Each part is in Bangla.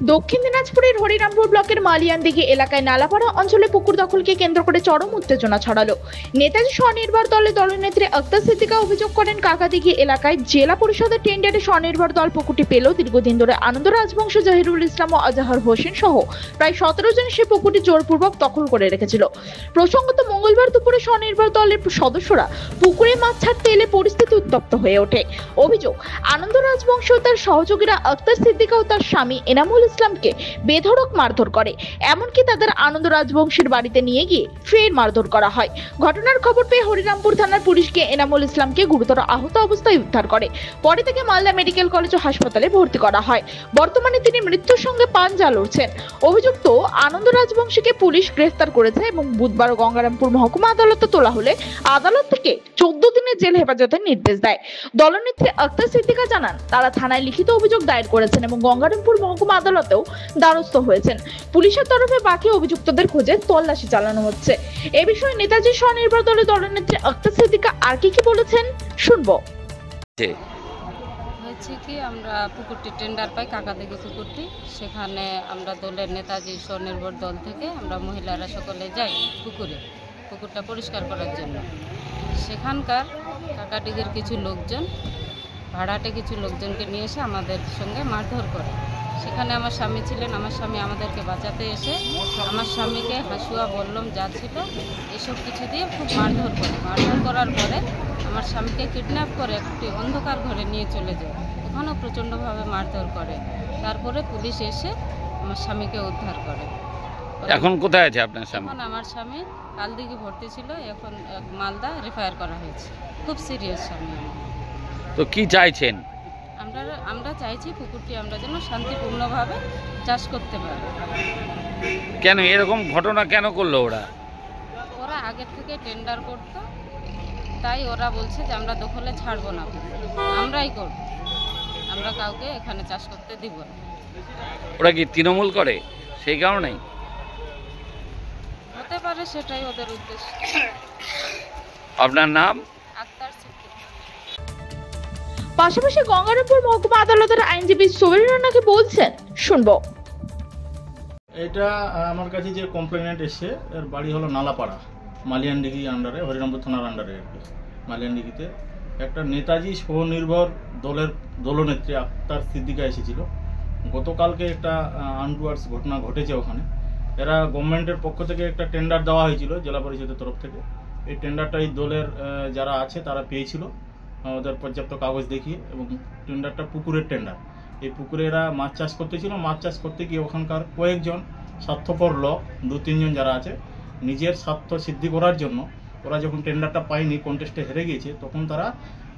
দক্ষিণ দিনাজপুরের হরিরামপুর ব্লকের মালিয়ানদিঘি এলাকায় নালাপাড়া অঞ্চলে পুকুর দখলকে কেন্দ্র করে চরম উত্তেজনা ছড়ালো। নেতাজি স্বনির্ভর দলের দলনেত্রী আক্তার সিদ্দিকা অভিযোগ করেন, কাকাদিঘি এলাকায় জেলা পরিষদের টেন্ডারে স্বনির্ভর দল পুকুরটি পেলেও দীর্ঘদিন ধরে আনন্দ রাজবংশ, জাহিরুল ইসলাম ও আজাহার হোসেন সহ প্রায় 17 জন সেই পুকুরটি জোরপূর্বক দখল করে রেখেছিল। প্রসঙ্গত, মঙ্গলবার দুপুরে স্বনির্ভর দলের সদস্যরা পুকুরে মাছ ছাড়তে এলে পরিস্থিতি উত্তপ্ত হয়ে ওঠে। অভিযোগ, আনন্দ রাজবংশ ও তার সহযোগীরা আক্তার সিদ্দিকা ও তার স্বামী এনামুল ইসলামকে বেধড়ক মারধর করে, এমনকি তাদের আনন্দ রাজবংশীর বাড়িতে নিয়ে গিয়ে ফের মারধর করা হয়। ঘটনার খবর পেয়ে হরিরামপুর থানার পুলিশ গিয়ে এনামুল ইসলামকে গুরুতর আহত অবস্থায় উদ্ধার করে। পরে তাকে মালদা মেডিকেল কলেজ ও হাসপাতালে ভর্তি করা হয়। বর্তমানে তিনি মৃত্যুর সঙ্গে পাঞ্জা লড়ছেন। অভিযুক্ত আনন্দ রাজবংশীকে পুলিশ গ্রেফতার করেছে এবং বুধবার গঙ্গারামপুর মহকুমা আদালতে তোলা হলে আদালত থেকে 14 দিনের জেল হেফাজতের নির্দেশ দেয়। দলনেত্রী আক্তার সিদ্দিকা জানান, তারা থানায় লিখিত অভিযোগ দায়ের করেছেন এবং গঙ্গারামপুর মহকুমা আদালতেও দ্বারস্থ হয়েছেন। পুলিশের তরফে বাকি অভিযুক্তদের খোঁজে তল্লাশি চালানো হচ্ছে। এ বিষয়ে নেতাজি স্বনির্ভর দলের দলনেত্রী আক্তার সিদ্দিকা আর কি বলেছেন শুনবো। হয়েছে কি, আমরা পুকুরটি টেন্ডার পাই, কাকাদিঘি পুকুরটি। সেখানে আমরা দলের নেতাজি স্বনির্ভর দল থেকে আমরা মহিলারা সকলে যাই পুকুরটা পরিষ্কার করার জন্য। সেখানকার কাকাদিঘির কিছু লোকজন, ভাড়াটে কিছু লোকজনকে নিয়ে এসে আমাদের সঙ্গে মারধর করে। সেখানে আমার স্বামী ছিলেন। আমার স্বামী আমাদেরকে বাঁচাতে এসে আমার স্বামীকে হাসুয়া, বললম যা ছিল এসব কিছু দিয়ে খুব মারধর করে। মারধর করার পরে আমার স্বামীকে কিডন্যাপ করে একটি অন্ধকার ঘরে নিয়ে চলে যায়। ওখানেও প্রচণ্ডভাবে মারধর করে। তারপরে পুলিশ এসে আমার স্বামীকে উদ্ধার করে। এখন কোথায় আছে আপনার স্বামী? এখন আমার স্বামী কালদিঘি ভর্তি ছিল, এখন মালদা রেফার করা হয়েছে। খুব সিরিয়াস স্বামী। তো কি চাইছেন? আমরা চাইছি পুকুরটি আমরা যেন শান্তিপূর্ণভাবে চাষ করতে পারি। কেন এরকম ঘটনা কেন করলো ওরা? ওরা আগের থেকে টেন্ডার করত, তাই ওরা বলছে যে আমরা দখলে ছাড়বো না, আমরাই করব, আমরা কাউকে এখানে চাষ করতে দিব না। ওরা কি তৃণমূল করে সেই কারণেই? হতে পারে, সেটাই ওদের উদ্দেশ্য। আপনার নাম? আক্তার সিদ্দিকা। পাশাপাশি গঙ্গারামপুর মহকুমা আদালতের আইনজীবী সোহেল রানাকে বলছেন শুনবো। এটা আমার কাছে যে কমপ্লেনেন্ট এসছে, এর বাড়ি হলো নালাপাড়া, মালিয়ানদিঘি আন্ডারে, হরিরামপুর থানার আন্ডারে আর কি। মালিয়ানদিঘিতে একটা নেতাজি স্বনির্ভর দলের দলনেত্রী আক্তার সিদ্দিকা এসেছিল। গতকালকে একটা আনটুয়ার্ডস ঘটনা ঘটেছে ওখানে। এরা গভর্নমেন্টের পক্ষ থেকে একটা টেন্ডার দেওয়া হয়েছিল জেলা পরিষদের তরফ থেকে। এই টেন্ডারটা এই দলের যারা আছে তারা পেয়েছিল ওদের পর্যাপ্ত কাগজ দেখিয়ে, এবং টেন্ডারটা পুকুরের টেন্ডার। এই পুকুরে এরা মাছ চাষ করতেছিল। মাছ চাষ করতে গিয়ে ওখানকার কয়েকজন স্বার্থপর লোক, 2-3 জন যারা আছে, নিজের স্বার্থ সিদ্ধি করার জন্য ওরা যখন টেন্ডারটা পায়নি, কন্টেস্টে হেরে গিয়েছে, তখন তারা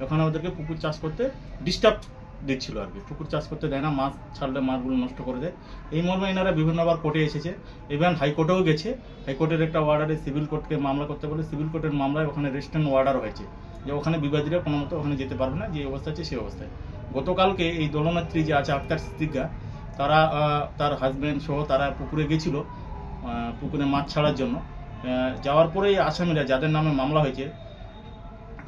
ওখানে ওদেরকে পুকুর চাষ করতে ডিস্টার্ব দিচ্ছিল আর কি। পুকুর চাষ করতে দেয় না, মাছ ছাড়লে মাছগুলো নষ্ট করে দেয়। এই মর্মে এনারা বিভিন্নবার কোর্টে এসেছে, ইভেন হাইকোর্টেও গেছে। হাইকোর্টের একটা অর্ডারে সিভিল কোর্টকে মামলা করতে বলে সিভিল কোর্টের মামলায় ওখানে রেস্টেন অর্ডার হয়েছে যে ওখানে বিবাদীরা কোনো মতো ওখানে যেতে পারবে না, যে অবস্থা আছে সেই অবস্থায়। গতকালকে এই দলনেত্রী যে আছে আক্তার সিদ্দিকা, তারা তার হাজব্যান্ড সহ তারা পুকুরে গেছিল পুকুরে মাছ ছাড়ার জন্য। যাওয়ার পরেই আসামিরা যাদের নামে মামলা হয়েছে,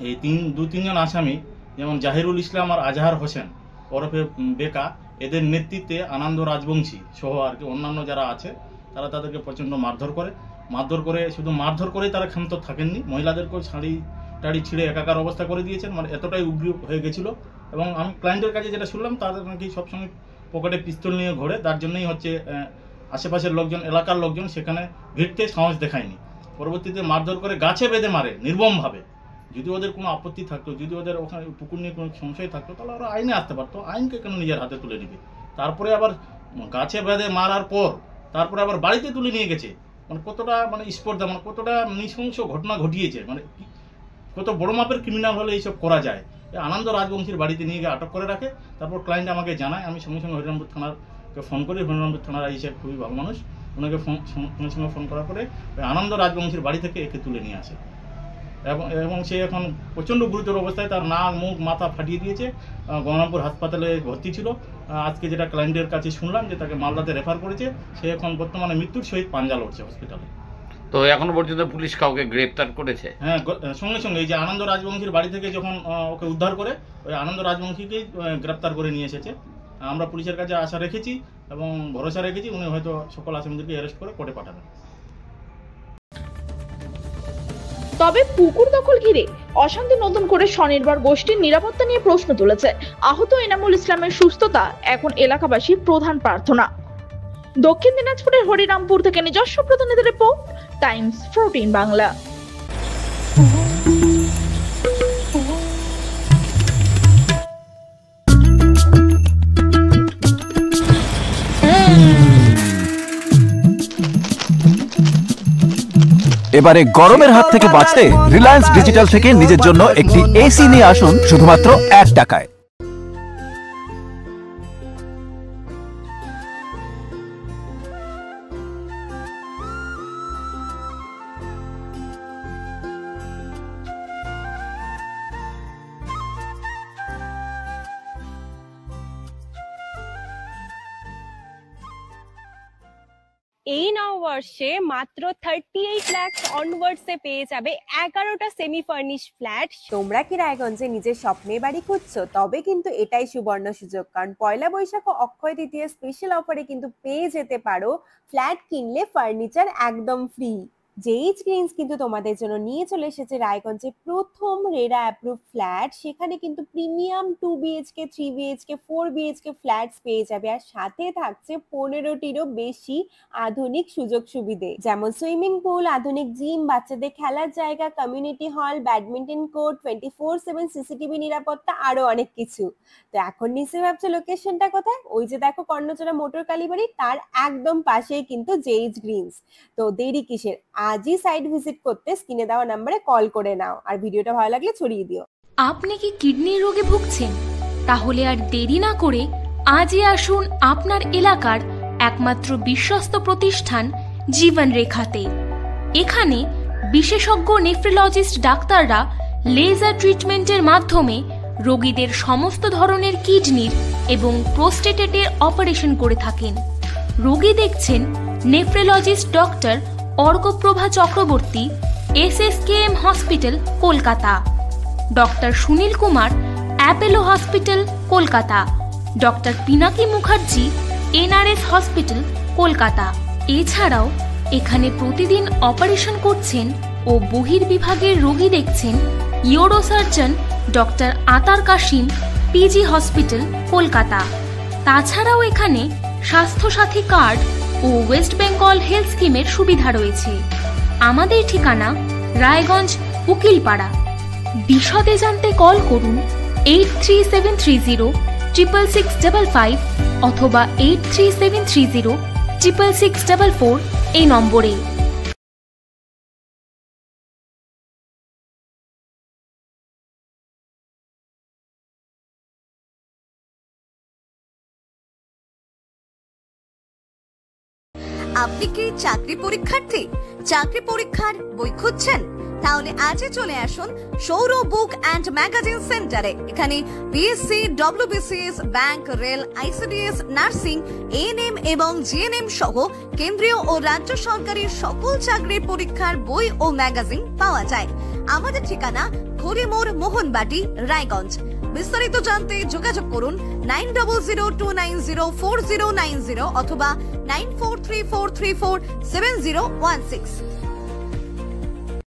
এই 2-3 জন আসামি, যেমন জাহিরুল ইসলাম আর আজাহার হোসেন ওরফে বেকা, এদের নেতৃত্বে আনন্দ রাজবংশী সহ আর কি অন্যান্য যারা আছে, তারা তাদেরকে প্রচণ্ড মারধর করে শুধু মারধর করেই তারা ক্ষান্ত থাকেননি, মহিলাদেরকেও টাড়ি ছিঁড়ে একাকার অবস্থা করে দিয়েছেন। মানে এতটাই উগ্র হয়ে গেছিল। এবং আমি ক্লায়েন্টের কাছে যেটা শুনলাম, তাদের নাকি সবসময় পকেটে পিস্তল নিয়ে ঘোরে, তার জন্যই হচ্ছে আশেপাশের লোকজন, এলাকার লোকজন সেখানে ভিড়তে সাহস দেখায়নি। পরবর্তীতে মারধর করে গাছে বেঁধে মারে নির্মমভাবে। যদি ওদের কোনো আপত্তি থাকতো, যদি ওদের ওখানে পুকুর নিয়ে কোনো সংশয় থাকতো, তাহলে ওরা আইনে আসতে পারতো। আইনকে কেন নিজের হাতে তুলে নিবে? তারপরে আবার গাছে বেঁধে মারার পর তারপরে আবার বাড়িতে তুলে নিয়ে গেছে। মানে কতটা স্পর্ধা, কতটা নৃশংস ঘটনা ঘটিয়েছে। কত বড় মাপের ক্রিমিনাল হলে এইসব করা যায়। আনন্দ রাজবংশীর বাড়িতে নিয়ে গিয়ে আটক করে রাখে। তারপর ক্লায়েন্ট আমাকে জানায়, আমি সঙ্গে সঙ্গে হরিরামপুর থানারকে ফোন করি। হরিরামপুর থানার আইসে খুবই ভালো মানুষ, ওনাকে সঙ্গে সঙ্গে ফোন করার পরে আনন্দ রাজবংশীর বাড়ি থেকে একে তুলে নিয়ে আসে। এবং সে এখন প্রচণ্ড গুরুতর অবস্থায়, তার নাক, মুখ, মাথা ফাটিয়ে দিয়েছে। গঙ্গারামপুর হাসপাতালে ভর্তি ছিল। আজকে যেটা ক্লায়েন্টের কাছে শুনলাম যে তাকে মালদাতে রেফার করেছে। সে এখন বর্তমানে মৃত্যুর সহিত পাঞ্জা লড়ছে হসপিটালে। তো এখনো পর্যন্ত পুলিশ কাউকে গ্রেপ্তার করেছে? হ্যাঁ, সঙ্গে সঙ্গে এই যে আনন্দ রাজবংশীর বাড়ি থেকে যখন ওকে উদ্ধার করে, ওই আনন্দ রাজবংশীকেই গ্রেপ্তার করে নিয়ে এসেছে। আমরা পুলিশের কাছে আশা রেখেছি এবং ভরসা রেখেছি উনি হয়তো সকল আসামিদেরকে অ্যারেস্ট করে কোর্টে পাঠাবেন। তবে পুকুর দখল ঘিরে অশান্তি নতুন করে স্বনির্ভর গোষ্ঠীর নিরাপত্তা নিয়ে প্রশ্ন তুলেছে। আহত এনামুল ইসলামের সুস্থতা এখন এলাকাবাসীর প্রধান প্রার্থনা। দক্ষিণ দিনাজপুরের হরিরামপুর থেকে নিজস্ব প্রতিনিধি রিপোর্ট, টাইমস 14 বাংলা। এবারে গরমের হাত থেকে বাঁচতে রিলায়েন্স ডিজিটাল থেকে নিজের জন্য একটি এসি নিয়ে আসুন শুধুমাত্র 1 টাকায়। এই নববর্ষে মাত্র 38 লাখ অনওয়ার্ডসে পেয়ে যাবে 11টা সেমি ফার্নিশ ফ্ল্যাট। তোমরা কি রায়গঞ্জে নিজের স্বপ্নের বাড়ি খুঁজছো? তবে কিন্তু এটাই সুবর্ণ সুযোগ, কারণ পয়লা বৈশাখ ও অক্ষয় তৃতীয়া স্পেশাল অফারে কিন্তু পেয়ে যেতে পারো ফ্ল্যাট কিনলে ফার্নিচার একদম ফ্রি। জেইচ গ্রিনস কিন্তু তোমাদের জন্য নিয়ে চলে এসেছে রায়গঞ্জে প্রথম রেরা অ্যাপ্রুভ ফ্ল্যাট। সেখানে কিন্তু premium 2 BHK 3 BHK 4 BHK flats পেয়ে যাবে, আর সাথে থাকছে 15টিরও বেশি আধুনিক সুযোগ সুবিধে, যেমন সুইমিং পুল, আধুনিক জিম, বাচ্চাদের খেলার জায়গা, community hall, badminton court, 24/7 CCTV নিরাপত্তা, আরো অনেক কিছু। তো এখন নিশ্চয়ই ভাবছো লোকেশনটা কোথায়? ওই যে দেখো কর্ণচড়া মোটর কালীবাড়ি, তার একদম পাশেই কিন্তু জেইচ গ্রিনস। তো দেরি কিসের? আজই সাইট ভিজিট করতে স্ক্রিনে দেওয়া নম্বরে কল করে নাও, আর ভিডিওটা ভালো লাগলে ছড়িয়ে দিও। আপনি কি কিডনির রোগে ভুগছেন? তাহলে আর দেরি না করে আজই আসুন আপনার এলাকার একমাত্র বিশ্বস্ত প্রতিষ্ঠান জীবন রেখাতে। এখানে বিশেষজ্ঞ নেফ্রোলজিস্ট ডাক্তাররা লেজার ট্রিটমেন্টের মাধ্যমে রোগীদের সমস্ত ধরনের কিডনির এবং প্রোস্টেটেটের অপারেশন করে থাকেন। রোগী দেখছেন nephrologist doctor Arkaprabha Chakraborty, SSKM hospital, Kolkata. Doctor Sunil Kumar, Apollo hospital, Kolkata. Doctor Pinaki Mukherjee, NRS hospital, Kolkata. এছাড়াও এখানে প্রতিদিন অপারেশন করছেন ও বহির্বিভাগের রোগী দেখছেন ইউরোসার্জন ডক্টর আতার কাশিম, PG হসপিটাল, কলকাতা। তাছাড়াও এখানে স্বাস্থ্যসাথী কার্ড ও ওয়েস্ট বেঙ্গল হেলথ স্কিমের সুবিধা রয়েছে। আমাদের ঠিকানা রায়গঞ্জ, উকিলপাড়া। বিশদে জানতে কল করুন 8373066655 অথবা 8373066644 এই নম্বরে। আপনি কি চাকরি পরীক্ষার্থী? চাকরি পরীক্ষার বই খুঁজছেন? তাহলে আজই চলে আসুন সৌর বুক অ্যান্ড ম্যাগাজিন সেন্টারে। এখানে BSc, WBCS, bank, rail, ICDS, nursing, ANM এবং GNM সহ কেন্দ্রীয় ও রাজ্য সরকারি সকল চাকরির পরীক্ষার বই ও ম্যাগাজিন পাওয়া যায়। আমাদের ঠিকানা ঘড়িমোড়, মোহনবাটি, রায়গঞ্জ। বিস্তারিত জানতে যোগাযোগ করুন 9002904090 অথবা 9434347016।